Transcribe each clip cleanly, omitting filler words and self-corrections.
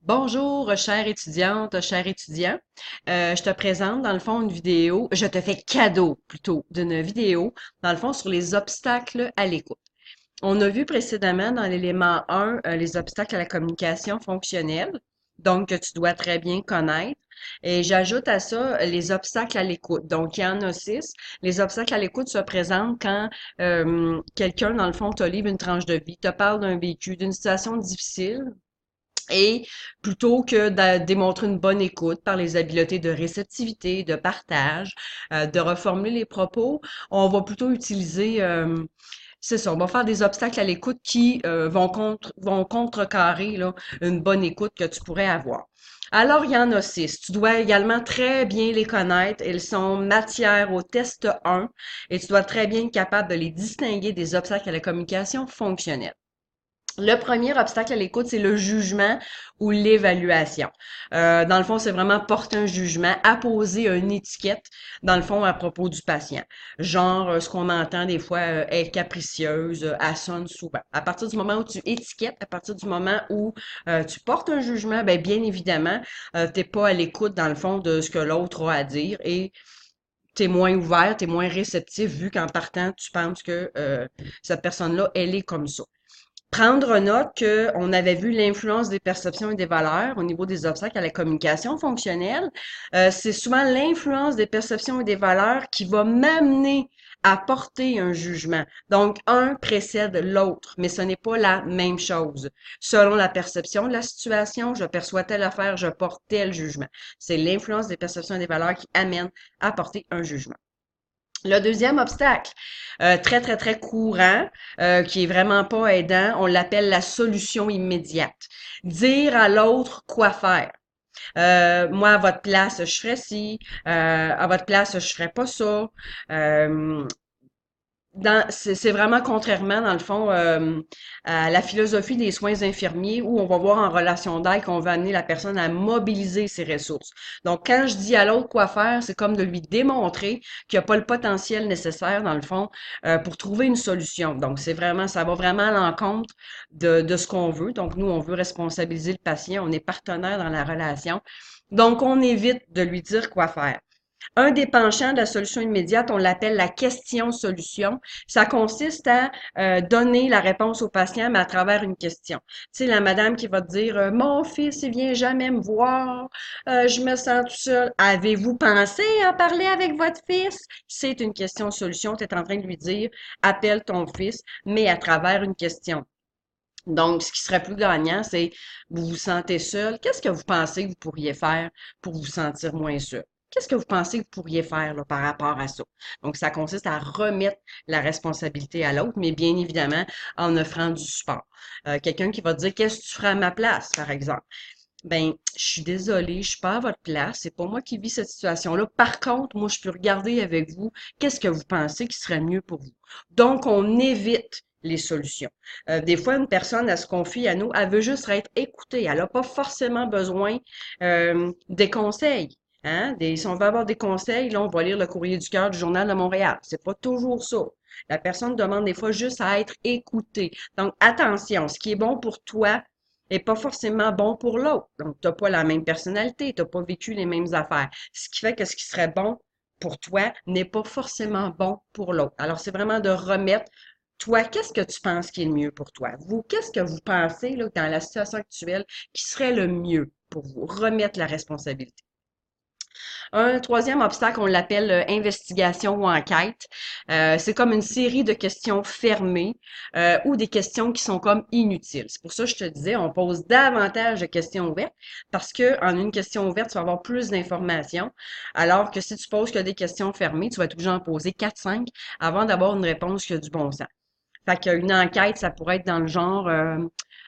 Bonjour, chère étudiante, cher étudiant. Je te présente, dans le fond, une vidéo. Je te fais cadeau, plutôt, d'une vidéo, dans le fond, sur les obstacles à l'écoute. On a vu précédemment dans l'élément 1 les obstacles à la communication fonctionnelle, donc que tu dois très bien connaître. Et j'ajoute à ça les obstacles à l'écoute. Donc, il y en a 6. Les obstacles à l'écoute se présentent quand quelqu'un, dans le fond, te livre une tranche de vie, te parle d'un vécu, d'une situation difficile, et plutôt que de démontrer une bonne écoute par les habiletés de réceptivité, de partage, de reformuler les propos, on va plutôt utiliser, c'est ça, on va faire des obstacles à l'écoute qui vont contrecarrer là, une bonne écoute que tu pourrais avoir. Alors, il y en a 6. Tu dois également très bien les connaître. Elles sont matière au test 1 et tu dois très bien être capable de les distinguer des obstacles à la communication fonctionnelle. Le premier obstacle à l'écoute, c'est le jugement ou l'évaluation. Dans le fond, c'est vraiment porter un jugement, apposer une étiquette, dans le fond, à propos du patient. Genre, ce qu'on entend des fois, est capricieuse, elle sonne souvent. À partir du moment où tu étiquettes, à partir du moment où tu portes un jugement, ben, bien évidemment, t'es pas à l'écoute, dans le fond, de ce que l'autre a à dire et t'es moins ouvert, t'es moins réceptif vu qu'en partant, tu penses que cette personne-là, elle est comme ça. Prendre note qu'on avait vu l'influence des perceptions et des valeurs au niveau des obstacles à la communication fonctionnelle. C'est souvent l'influence des perceptions et des valeurs qui va m'amener à porter un jugement. Donc, un précède l'autre, mais ce n'est pas la même chose. Selon la perception de la situation, je perçois telle affaire, je porte tel jugement. C'est l'influence des perceptions et des valeurs qui amène à porter un jugement. Le deuxième obstacle, très, très, très courant, qui est vraiment pas aidant, on l'appelle la solution immédiate. Dire à l'autre quoi faire. Moi, à votre place, je ferais ci. À votre place, je ferais pas ça. Euh, c'est vraiment contrairement, dans le fond, à la philosophie des soins infirmiers où on va voir en relation d'aide qu'on va amener la personne à mobiliser ses ressources. Donc, quand je dis à l'autre quoi faire, c'est comme de lui démontrer qu'il n'y a pas le potentiel nécessaire, dans le fond, pour trouver une solution. Donc, c'est vraiment, ça va vraiment à l'encontre de ce qu'on veut. Donc, nous, on veut responsabiliser le patient, on est partenaire dans la relation. Donc, on évite de lui dire quoi faire. Un des penchants de la solution immédiate, on l'appelle la question-solution. Ça consiste à donner la réponse au patient, mais à travers une question. Tu sais, la madame qui va te dire Mon fils, il vient jamais me voir, je me sens tout seul. Avez-vous pensé à en parler avec votre fils? C'est une question-solution. Tu es en train de lui dire Appelle ton fils, mais à travers une question. Donc, ce qui serait plus gagnant, c'est vous vous sentez seul. Qu'est-ce que vous pensez que vous pourriez faire pour vous sentir moins seul? Qu'est-ce que vous pensez que vous pourriez faire là, par rapport à ça? Donc, ça consiste à remettre la responsabilité à l'autre, mais bien évidemment en offrant du support. Quelqu'un qui va te dire qu'est-ce que tu ferais à ma place, par exemple. Ben, je suis désolée, je suis pas à votre place, c'est pas moi qui vis cette situation-là. Par contre, moi, je peux regarder avec vous qu'est-ce que vous pensez qui serait mieux pour vous. Donc, on évite les solutions. Des fois, une personne, elle se confie à nous, elle veut juste être écoutée. Elle n'a pas forcément besoin des conseils. Hein? Si on veut avoir des conseils, là, on va lire le courrier du cœur du Journal de Montréal. C'est pas toujours ça. La personne demande des fois juste à être écoutée. Donc, attention, ce qui est bon pour toi est pas forcément bon pour l'autre. Donc, tu n'as pas la même personnalité, tu n'as pas vécu les mêmes affaires. Ce qui fait que ce qui serait bon pour toi n'est pas forcément bon pour l'autre. Alors, c'est vraiment de remettre, toi, qu'est-ce que tu penses qui est le mieux pour toi? Vous, qu'est-ce que vous pensez là, dans la situation actuelle qui serait le mieux pour vous? Remettre la responsabilité. Un troisième obstacle, on l'appelle investigation ou enquête. C'est comme une série de questions fermées ou des questions qui sont comme inutiles. C'est pour ça que je te disais, on pose davantage de questions ouvertes parce que en une question ouverte, tu vas avoir plus d'informations, alors que si tu poses que des questions fermées, tu vas être obligé d'en poser 4, 5 avant d'avoir une réponse qui a du bon sens. Fait qu'une enquête, ça pourrait être dans le genre,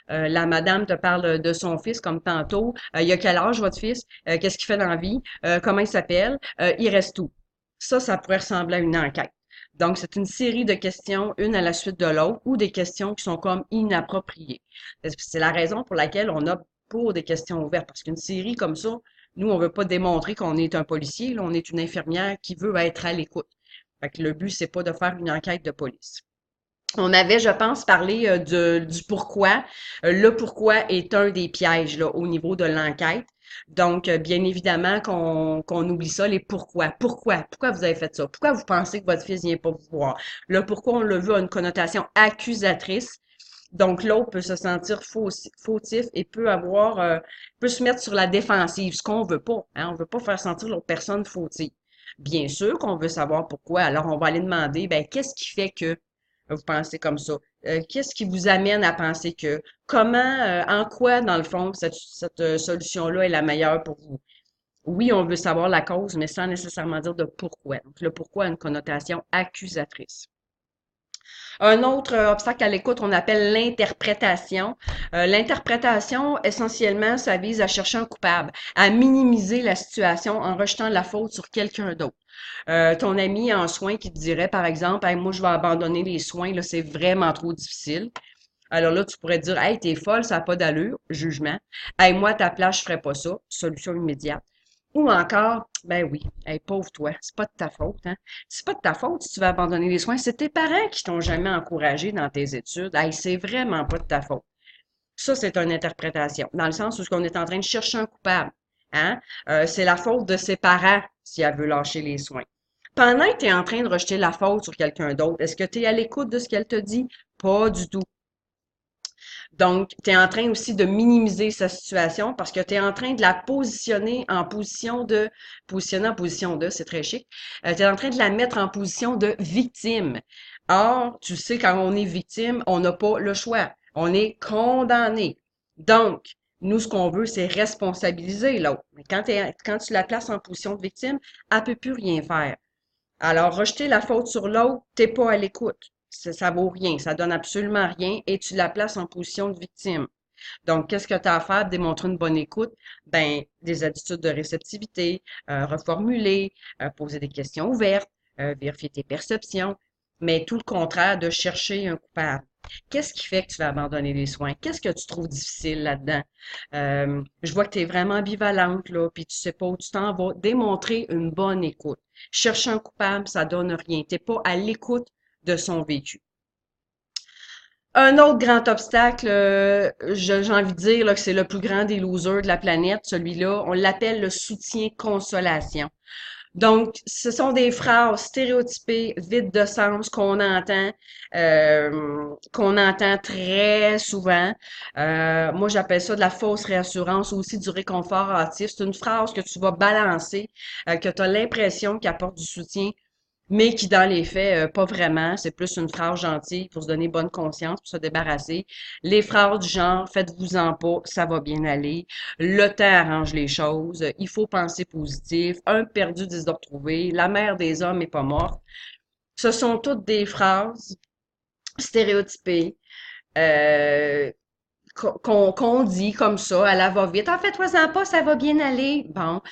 la madame te parle de son fils comme tantôt. Il a quel âge votre fils? Qu'est-ce qu'il fait dans la vie? Comment il s'appelle? Il reste où? Ça pourrait ressembler à une enquête. Donc, c'est une série de questions, une à la suite de l'autre, ou des questions qui sont comme inappropriées. C'est la raison pour laquelle on opte pour des questions ouvertes, parce qu'une série comme ça, nous, on veut pas démontrer qu'on est un policier, là, on est une infirmière qui veut être à l'écoute. Fait que le but, c'est pas de faire une enquête de police. On avait, je pense, parlé du pourquoi. Le pourquoi est un des pièges là, au niveau de l'enquête. Donc, bien évidemment qu'on oublie ça, les pourquoi. Pourquoi? Pourquoi vous avez fait ça? Pourquoi vous pensez que votre fils vient pas vous voir? Le pourquoi, on l'a vu, a une connotation accusatrice. Donc, l'autre peut se sentir fautif et peut se mettre sur la défensive, ce qu'on veut pas. Hein? On veut pas faire sentir l'autre personne fautive. Bien sûr qu'on veut savoir pourquoi. Alors, on va aller demander, ben, qu'est-ce qui fait que vous pensez comme ça? Qu'est-ce qui vous amène à penser que? Comment, en quoi, dans le fond, cette solution-là est la meilleure pour vous? Oui, on veut savoir la cause, mais sans nécessairement dire de pourquoi. Donc, le pourquoi a une connotation accusatrice. Un autre obstacle à l'écoute, on appelle l'interprétation. L'interprétation, essentiellement, ça vise à chercher un coupable, à minimiser la situation en rejetant la faute sur quelqu'un d'autre. Ton ami en soins qui te dirait, par exemple, hey, moi, je vais abandonner les soins, là, c'est vraiment trop difficile. Alors là, tu pourrais dire, hey, t'es folle, ça n'a pas d'allure, jugement. Hey, moi, à ta place, je ferais pas ça, solution immédiate. Ou encore, ben oui, hey, pauvre toi, c'est pas de ta faute, hein. C'est pas de ta faute si tu vas abandonner les soins, c'est tes parents qui t'ont jamais encouragé dans tes études. Hey, c'est vraiment pas de ta faute. Ça, c'est une interprétation, dans le sens où on est en train de chercher un coupable, hein. C'est la faute de ses parents si elle veut lâcher les soins. Pendant que tu es en train de rejeter la faute sur quelqu'un d'autre, est-ce que tu es à l'écoute de ce qu'elle te dit? Pas du tout. Donc, tu es en train aussi de minimiser sa situation parce que tu es en train de la positionner en position de, c'est très chic, tu es en train de la mettre en position de victime. Or, tu sais, quand on est victime, on n'a pas le choix. On est condamné. Donc, nous, ce qu'on veut, c'est responsabiliser l'autre. Mais quand tu la places en position de victime, elle peut plus rien faire. Alors, rejeter la faute sur l'autre, t'es pas à l'écoute. Ça vaut rien, ça donne absolument rien et tu la places en position de victime. Donc, qu'est-ce que tu as à faire pour démontrer une bonne écoute? Ben, des attitudes de réceptivité, reformuler, poser des questions ouvertes, vérifier tes perceptions, mais tout le contraire de chercher un coupable. Qu'est-ce qui fait que tu vas abandonner les soins? Qu'est-ce que tu trouves difficile là-dedans? Je vois que tu es vraiment ambivalente, là, puis tu sais pas où tu t'en vas. Démontrer une bonne écoute. Chercher un coupable, ça donne rien. Tu n'es pas à l'écoute de son vécu. Un autre grand obstacle, j'ai envie de dire là, que c'est le plus grand des losers de la planète, celui-là, on l'appelle le soutien-consolation. Donc, ce sont des phrases stéréotypées, vides de sens qu'on entend très souvent. Moi, j'appelle ça de la fausse réassurance ou aussi du réconfort hâtif. C'est une phrase que tu vas balancer, que tu as l'impression qu'elle apporte du soutien, mais qui, dans les faits, pas vraiment. C'est plus une phrase gentille pour se donner bonne conscience, pour se débarrasser. Les phrases du genre, faites-vous-en pas, ça va bien aller. Le temps arrange les choses. Il faut penser positif. Un perdu, 10 de retrouver. La mère des hommes est pas morte. Ce sont toutes des phrases stéréotypées, euh, qu'on dit comme ça, à la va-vite. En fait, toi-en pas, ça va bien aller. Bon,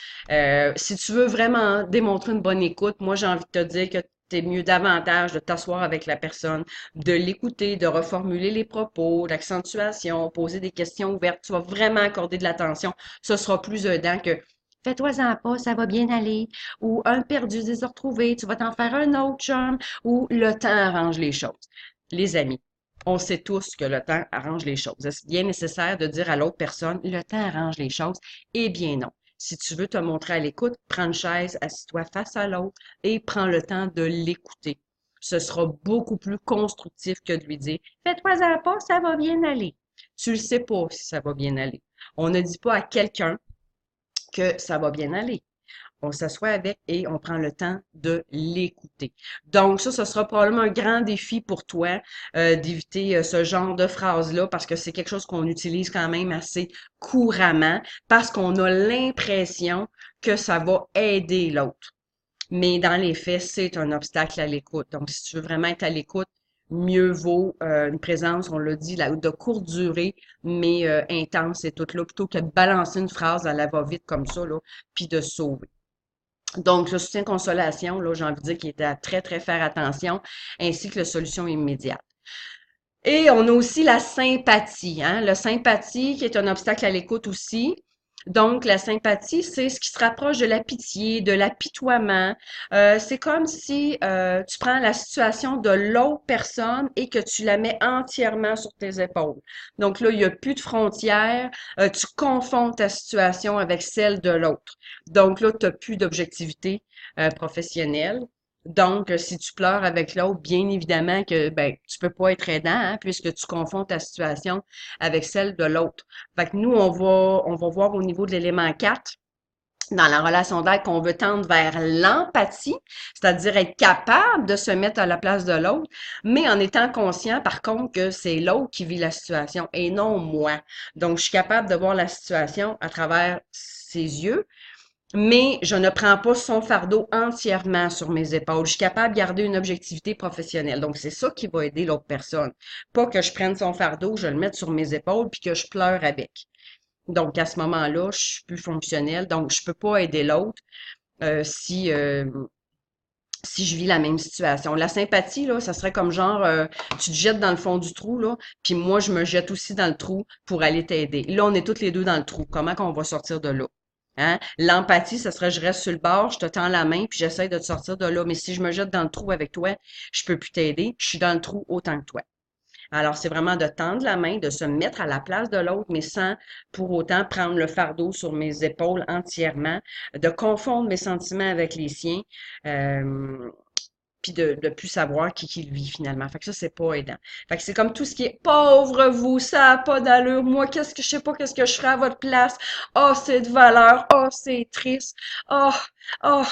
si tu veux vraiment démontrer une bonne écoute, moi, j'ai envie de te dire que t'es mieux davantage de t'asseoir avec la personne, de l'écouter, de reformuler les propos, l'accentuation, poser des questions ouvertes. Tu vas vraiment accorder de l'attention. Ce sera plus aidant que fais-toi-en pas, ça va bien aller. Ou un perdu, des retrouvés, tu vas t'en faire un autre, chum. Ou le temps arrange les choses. Les amis, on sait tous que le temps arrange les choses. Est-ce bien nécessaire de dire à l'autre personne, le temps arrange les choses? Eh bien non. Si tu veux te montrer à l'écoute, prends une chaise, assis-toi face à l'autre et prends le temps de l'écouter. Ce sera beaucoup plus constructif que de lui dire, fais-toi-en pas, ça va bien aller. Tu ne sais pas si ça va bien aller. On ne dit pas à quelqu'un que ça va bien aller. On s'assoit avec et on prend le temps de l'écouter. Donc ça, ce sera probablement un grand défi pour toi d'éviter ce genre de phrase-là parce que c'est quelque chose qu'on utilise quand même assez couramment parce qu'on a l'impression que ça va aider l'autre. Mais dans les faits, c'est un obstacle à l'écoute. Donc si tu veux vraiment être à l'écoute, mieux vaut une présence, on l'a dit, là, de courte durée, mais intense et tout là, plutôt que de balancer une phrase à la va-vite comme ça, là, puis de sauver. Donc, le soutien-consolation, là, j'ai envie de dire qu'il était à très, très faire attention, ainsi que la solution immédiate. Et on a aussi la sympathie, hein? La sympathie qui est un obstacle à l'écoute aussi. Donc, la sympathie, c'est ce qui se rapproche de la pitié, de l'apitoiement. C'est comme si tu prends la situation de l'autre personne et que tu la mets entièrement sur tes épaules. Donc là, il n'y a plus de frontières. Tu confonds ta situation avec celle de l'autre. Donc là, tu n'as plus d'objectivité professionnelle. Donc, si tu pleures avec l'autre, bien évidemment que ben, tu peux pas être aidant, hein, puisque tu confonds ta situation avec celle de l'autre. Fait que nous, on va voir au niveau de l'élément 4 dans la relation d'aide qu'on veut tendre vers l'empathie, c'est-à-dire être capable de se mettre à la place de l'autre, mais en étant conscient, par contre, que c'est l'autre qui vit la situation et non moi. Donc, je suis capable de voir la situation à travers ses yeux, mais je ne prends pas son fardeau entièrement sur mes épaules. Je suis capable de garder une objectivité professionnelle. Donc, c'est ça qui va aider l'autre personne. Pas que je prenne son fardeau, je le mette sur mes épaules puis que je pleure avec. Donc, à ce moment-là, je suis plus fonctionnelle. Donc, je peux pas aider l'autre si je vis la même situation. La sympathie, là, ça serait comme genre, tu te jettes dans le fond du trou, là, puis moi, je me jette aussi dans le trou pour aller t'aider. Là, on est toutes les deux dans le trou. Comment qu'on va sortir de là? Hein? L'empathie, ça serait je reste sur le bord, je te tends la main, puis j'essaie de te sortir de là. Mais si je me jette dans le trou avec toi, je peux plus t'aider. Je suis dans le trou autant que toi. Alors, c'est vraiment de tendre la main, de se mettre à la place de l'autre, mais sans pour autant prendre le fardeau sur mes épaules entièrement, de confondre mes sentiments avec les siens, euh, puis de plus savoir qui le vit finalement. Fait que ça, c'est pas aidant. Fait que c'est comme tout ce qui est pauvre vous, ça a pas d'allure. Moi, qu'est-ce que je sais pas qu'est-ce que je ferais à votre place. Oh, c'est de valeur. Oh, c'est triste. Oh, oh,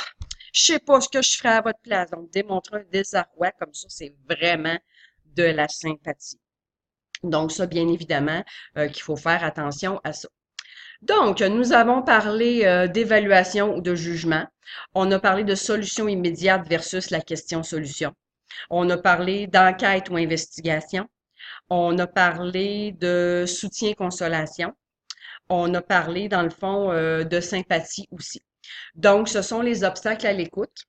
je sais pas ce que je ferais à votre place. Donc, démontrer un désarroi comme ça, c'est vraiment de la sympathie. Donc, ça, bien évidemment, qu'il faut faire attention à ça. Donc, nous avons parlé d'évaluation ou de jugement. On a parlé de solution immédiate versus la question-solution. On a parlé d'enquête ou investigation. On a parlé de soutien-consolation. On a parlé, dans le fond, de sympathie aussi. Donc, ce sont les obstacles à l'écoute.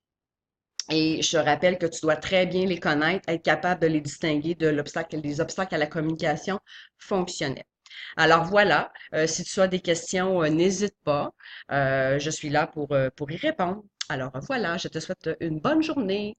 Et je te rappelle que tu dois très bien les connaître, être capable de les distinguer de l'obstacle, des obstacles à la communication fonctionnelle. Alors voilà, si tu as des questions, n'hésite pas. Je suis là pour y répondre. Alors voilà, je te souhaite une bonne journée.